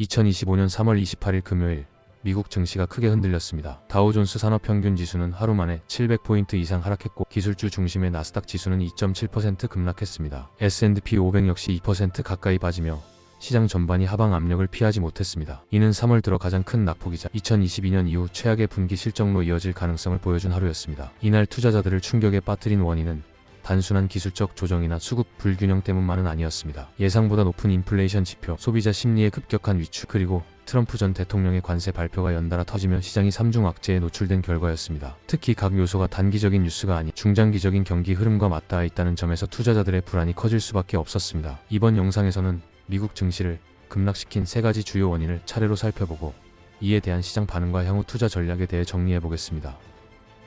2025년 3월 28일 금요일 미국 증시가 크게 흔들렸습니다. 다우존스 산업평균지수는 하루 만에 700포인트 이상 하락했고 기술주 중심의 나스닥 지수는 2.7% 급락했습니다. S&P 500 역시 2% 가까이 빠지며 시장 전반이 하방 압력을 피하지 못했습니다. 이는 3월 들어 가장 큰 낙폭이자 2022년 이후 최악의 분기 실적로 이어질 가능성을 보여준 하루였습니다. 이날 투자자들을 충격에 빠뜨린 원인은 단순한 기술적 조정이나 수급 불균형 때문만은 아니었습니다. 예상보다 높은 인플레이션 지표, 소비자 심리의 급격한 위축, 그리고 트럼프 전 대통령의 관세 발표가 연달아 터지며 시장이 삼중 악재에 노출된 결과였습니다. 특히 각 요소가 단기적인 뉴스가 아닌 중장기적인 경기 흐름과 맞닿아 있다는 점에서 투자자들의 불안이 커질 수밖에 없었습니다. 이번 영상에서는 미국 증시를 급락시킨 세 가지 주요 원인을 차례로 살펴보고 이에 대한 시장 반응과 향후 투자 전략에 대해 정리해보겠습니다.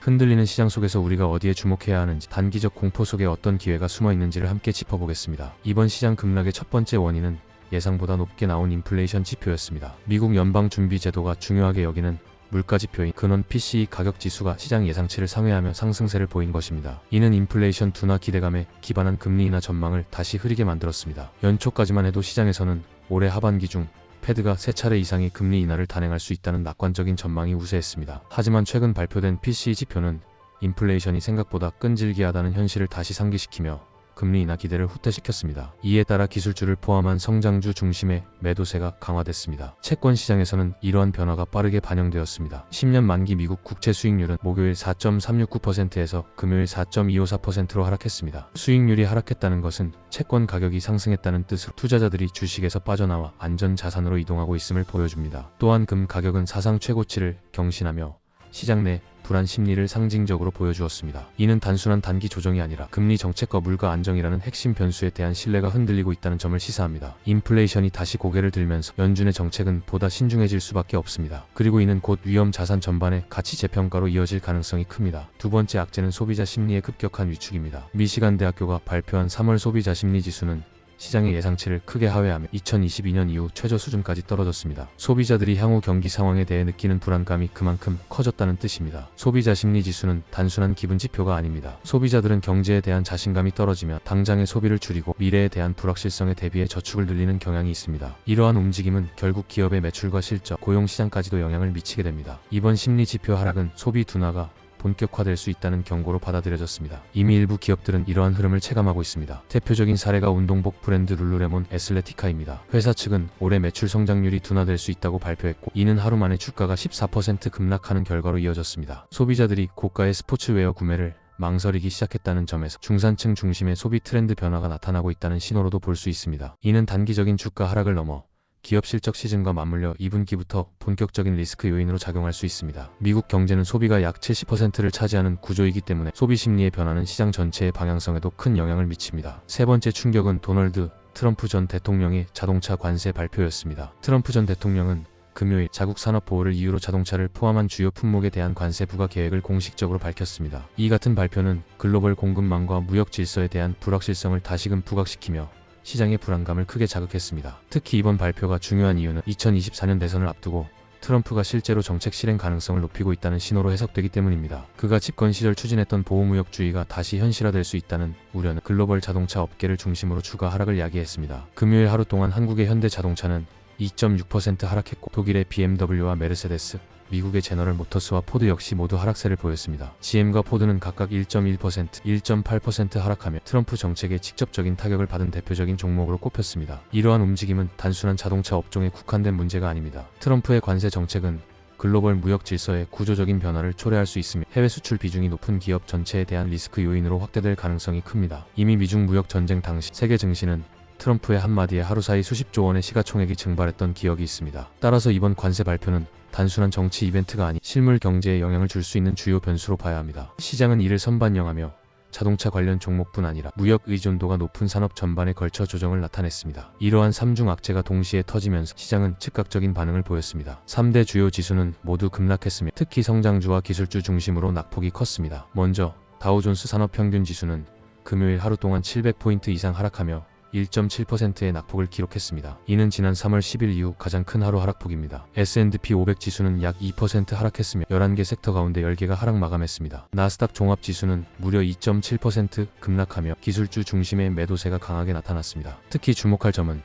흔들리는 시장 속에서 우리가 어디에 주목해야 하는지, 단기적 공포 속에 어떤 기회가 숨어 있는지를 함께 짚어보겠습니다. 이번 시장 급락의 첫 번째 원인은 예상보다 높게 나온 인플레이션 지표였습니다. 미국 연방준비제도가 중요하게 여기는 물가지표인 근원 PCE 가격지수가 시장 예상치를 상회하며 상승세를 보인 것입니다. 이는 인플레이션 둔화 기대감에 기반한 금리 인하 전망을 다시 흐리게 만들었습니다. 연초까지만 해도 시장에서는 올해 하반기 중 패드가 3차례 이상의 금리 인하를 단행할 수 있다는 낙관적인 전망이 우세했습니다. 하지만 최근 발표된 PCE 지표는 인플레이션이 생각보다 끈질기하다는 현실을 다시 상기시키며 금리 인하 기대를 후퇴시켰습니다. 이에 따라 기술주를 포함한 성장주 중심의 매도세가 강화됐습니다. 채권 시장에서는 이러한 변화가 빠르게 반영되었습니다. 10년 만기 미국 국채 수익률은 목요일 4.369%에서 금요일 4.254%로 하락했습니다. 수익률이 하락했다는 것은 채권 가격이 상승했다는 뜻으로 투자자들이 주식에서 빠져나와 안전 자산으로 이동하고 있음을 보여줍니다. 또한 금 가격은 사상 최고치를 경신하며 시장 내 불안 심리를 상징적으로 보여주었습니다. 이는 단순한 단기 조정이 아니라 금리 정책과 물가 안정이라는 핵심 변수에 대한 신뢰가 흔들리고 있다는 점을 시사합니다. 인플레이션이 다시 고개를 들면서 연준의 정책은 보다 신중해질 수밖에 없습니다. 그리고 이는 곧 위험 자산 전반의 가치 재평가로 이어질 가능성이 큽니다. 두 번째 악재는 소비자 심리의 급격한 위축입니다. 미시간 대학교가 발표한 3월 소비자 심리 지수는 시장의 예상치를 크게 하회하며 2022년 이후 최저 수준까지 떨어졌습니다. 소비자들이 향후 경기 상황에 대해 느끼는 불안감이 그만큼 커졌다는 뜻입니다. 소비자 심리 지수는 단순한 기분 지표가 아닙니다. 소비자들은 경제에 대한 자신감이 떨어지며 당장의 소비를 줄이고 미래에 대한 불확실성에 대비해 저축을 늘리는 경향이 있습니다. 이러한 움직임은 결국 기업의 매출과 실적, 고용 시장까지도 영향을 미치게 됩니다. 이번 심리 지표 하락은 소비 둔화가 본격화될 수 있다는 경고로 받아들여졌습니다. 이미 일부 기업들은 이러한 흐름을 체감하고 있습니다. 대표적인 사례가 운동복 브랜드 룰루레몬 애슬레티카입니다. 회사 측은 올해 매출 성장률이 둔화될 수 있다고 발표했고 이는 하루 만에 주가가 14% 급락하는 결과로 이어졌습니다. 소비자들이 고가의 스포츠웨어 구매를 망설이기 시작했다는 점에서 중산층 중심의 소비 트렌드 변화가 나타나고 있다는 신호로도 볼 수 있습니다. 이는 단기적인 주가 하락을 넘어 기업 실적 시즌과 맞물려 2분기부터 본격적인 리스크 요인으로 작용할 수 있습니다. 미국 경제는 소비가 약 70%를 차지하는 구조이기 때문에 소비 심리의 변화는 시장 전체의 방향성에도 큰 영향을 미칩니다. 세 번째 충격은 도널드 트럼프 전 대통령의 자동차 관세 발표였습니다. 트럼프 전 대통령은 금요일 자국 산업 보호를 이유로 자동차를 포함한 주요 품목에 대한 관세 부과 계획을 공식적으로 밝혔습니다. 이 같은 발표는 글로벌 공급망과 무역 질서에 대한 불확실성을 다시금 부각시키며 시장의 불안감을 크게 자극했습니다. 특히 이번 발표가 중요한 이유는 2024년 대선을 앞두고 트럼프가 실제로 정책 실행 가능성을 높이고 있다는 신호로 해석되기 때문입니다. 그가 집권 시절 추진했던 보호무역주의가 다시 현실화될 수 있다는 우려는 글로벌 자동차 업계를 중심으로 주가 하락을 야기했습니다. 금요일 하루 동안 한국의 현대자동차는 2.6% 하락했고 독일의 BMW와 메르세데스, 미국의 제너럴 모터스와 포드 역시 모두 하락세를 보였습니다. GM과 포드는 각각 1.1%, 1.8% 하락하며 트럼프 정책에 직접적인 타격을 받은 대표적인 종목으로 꼽혔습니다. 이러한 움직임은 단순한 자동차 업종에 국한된 문제가 아닙니다. 트럼프의 관세 정책은 글로벌 무역 질서의 구조적인 변화를 초래할 수 있으며 해외 수출 비중이 높은 기업 전체에 대한 리스크 요인으로 확대될 가능성이 큽니다. 이미 미중 무역 전쟁 당시 세계 증시는 트럼프의 한마디에 하루 사이 수십조 원의 시가총액이 증발했던 기억이 있습니다. 따라서 이번 관세 발표는 단순한 정치 이벤트가 아닌 실물 경제에 영향을 줄 수 있는 주요 변수로 봐야 합니다. 시장은 이를 선반영하며 자동차 관련 종목뿐 아니라 무역 의존도가 높은 산업 전반에 걸쳐 조정을 나타냈습니다. 이러한 삼중 악재가 동시에 터지면서 시장은 즉각적인 반응을 보였습니다. 3대 주요 지수는 모두 급락했으며 특히 성장주와 기술주 중심으로 낙폭이 컸습니다. 먼저 다우존스 산업평균지수는 금요일 하루 동안 700포인트 이상 하락하며 1.7%의 낙폭을 기록했습니다. 이는 지난 3월 10일 이후 가장 큰 하루 하락폭입니다. S&P 500 지수는 약 2% 하락했으며 11개 섹터 가운데 10개가 하락 마감했습니다. 나스닥 종합 지수는 무려 2.7% 급락하며 기술주 중심의 매도세가 강하게 나타났습니다. 특히 주목할 점은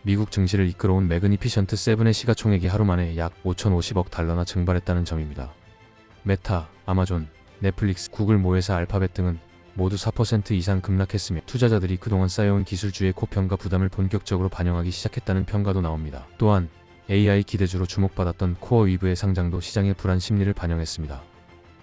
미국 증시를 이끌어온 매그니피션트 7의 시가총액이 하루 만에 약 5,050억 달러나 증발했다는 점입니다. 메타, 아마존, 넷플릭스, 구글 모회사 알파벳 등은 모두 4% 이상 급락했으며 투자자들이 그동안 쌓여온 기술주의 고평가 부담을 본격적으로 반영하기 시작했다는 평가도 나옵니다. 또한 AI 기대주로 주목받았던 코어위브의 상장도 시장의 불안 심리를 반영했습니다.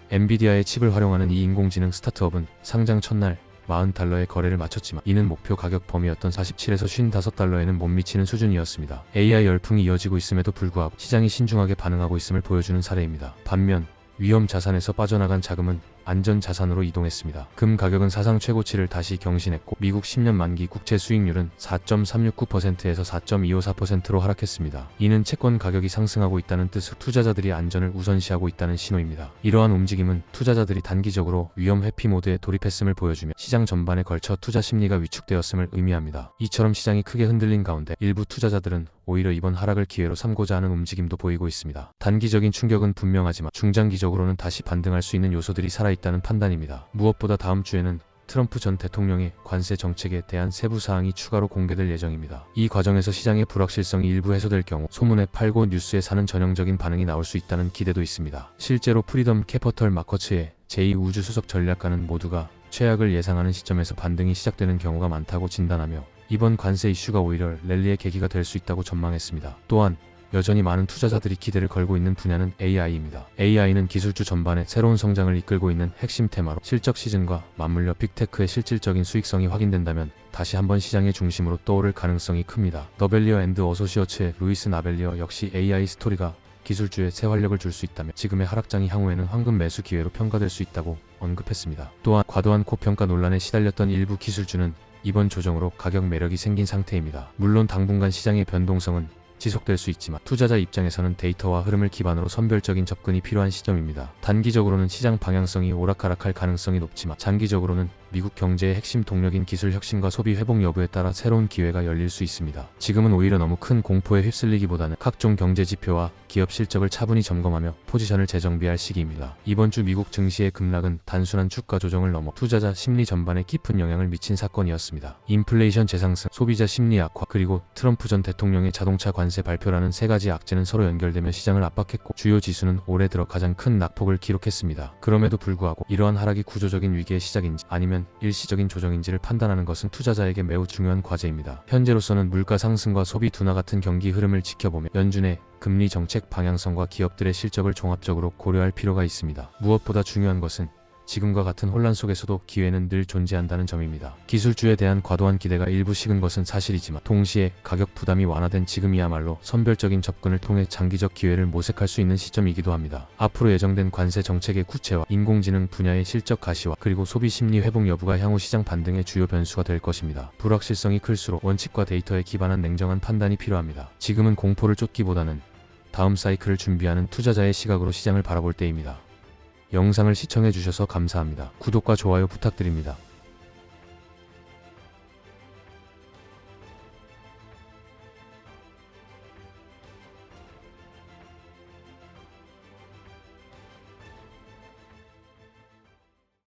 엔비디아의 칩을 활용하는 이 인공지능 스타트업은 상장 첫날 40달러의 거래를 마쳤지만 이는 목표 가격 범위였던 47에서 55달러에는 못 미치는 수준이었습니다. AI 열풍이 이어지고 있음에도 불구하고 시장이 신중하게 반응하고 있음을 보여주는 사례입니다. 반면 위험 자산에서 빠져나간 자금은 안전 자산으로 이동했습니다. 금 가격은 사상 최고치를 다시 경신했고 미국 10년 만기 국채 수익률은 4.369%에서 4.254%로 하락했습니다. 이는 채권 가격이 상승하고 있다는 뜻으로 투자자들이 안전을 우선시하고 있다는 신호입니다. 이러한 움직임은 투자자들이 단기적으로 위험 회피 모드에 돌입했음을 보여주며 시장 전반에 걸쳐 투자 심리가 위축되었음을 의미합니다. 이처럼 시장이 크게 흔들린 가운데 일부 투자자들은 오히려 이번 하락을 기회로 삼고자 하는 움직임도 보이고 있습니다. 단기적인 충격은 분명하지만 중장기적으로는 다시 반등할 수 있는 요소들이 살아있다는 판단입니다. 무엇보다 다음 주에는 트럼프 전 대통령의 관세 정책에 대한 세부 사항이 추가로 공개될 예정입니다. 이 과정에서 시장의 불확실성이 일부 해소될 경우 소문에 팔고 뉴스에 사는 전형적인 반응이 나올 수 있다는 기대도 있습니다. 실제로 프리덤 캐퍼털 마커츠의 제2우주수석 전략가는 모두가 최악을 예상하는 시점에서 반등이 시작되는 경우가 많다고 진단하며 이번 관세 이슈가 오히려 랠리의 계기가 될 수 있다고 전망했습니다. 또한 여전히 많은 투자자들이 기대를 걸고 있는 분야는 AI입니다. AI는 기술주 전반의 새로운 성장을 이끌고 있는 핵심 테마로 실적 시즌과 맞물려 빅테크의 실질적인 수익성이 확인된다면 다시 한번 시장의 중심으로 떠오를 가능성이 큽니다. 너벨리어 앤드 어소시어츠의 루이스 나벨리어 역시 AI 스토리가 기술주에 새 활력을 줄 수 있다며 지금의 하락장이 향후에는 황금 매수 기회로 평가될 수 있다고 언급했습니다. 또한 과도한 고평가 논란에 시달렸던 일부 기술주는 이번 조정으로 가격 매력이 생긴 상태입니다. 물론 당분간 시장의 변동성은 지속될 수 있지만 투자자 입장에서는 데이터와 흐름을 기반으로 선별적인 접근이 필요한 시점입니다. 단기적으로는 시장 방향성이 오락가락할 가능성이 높지만 장기적으로는 미국 경제의 핵심 동력인 기술 혁신과 소비 회복 여부에 따라 새로운 기회가 열릴 수 있습니다. 지금은 오히려 너무 큰 공포에 휩쓸리기보다는 각종 경제 지표와 기업 실적을 차분히 점검하며 포지션을 재정비할 시기입니다. 이번 주 미국 증시의 급락은 단순한 주가 조정을 넘어 투자자 심리 전반에 깊은 영향을 미친 사건이었습니다. 인플레이션 재상승, 소비자 심리 악화, 그리고 트럼프 전 대통령의 자동차 관세 발표라는 세 가지 악재는 서로 연결되며 시장을 압박했고 주요 지수는 올해 들어 가장 큰 낙폭을 기록했습니다. 그럼에도 불구하고 이러한 하락이 구조적인 위기의 시작인지 아니면 일시적인 조정인지를 판단하는 것은 투자자에게 매우 중요한 과제입니다. 현재로서는 물가 상승과 소비 둔화 같은 경기 흐름을 지켜보며 연준의 금리 정책 방향성과 기업들의 실적을 종합적으로 고려할 필요가 있습니다. 무엇보다 중요한 것은 지금과 같은 혼란 속에서도 기회는 늘 존재한다는 점입니다. 기술주에 대한 과도한 기대가 일부 식은 것은 사실이지만 동시에 가격 부담이 완화된 지금이야말로 선별적인 접근을 통해 장기적 기회를 모색할 수 있는 시점이기도 합니다. 앞으로 예정된 관세 정책의 구체화, 인공지능 분야의 실적 가시화, 그리고 소비 심리 회복 여부가 향후 시장 반등의 주요 변수가 될 것입니다. 불확실성이 클수록 원칙과 데이터에 기반한 냉정한 판단이 필요합니다. 지금은 공포를 쫓기보다는 다음 사이클을 준비하는 투자자의 시각으로 시장을 바라볼 때입니다. 영상을 시청해주셔서 감사합니다. 구독과 좋아요 부탁드립니다.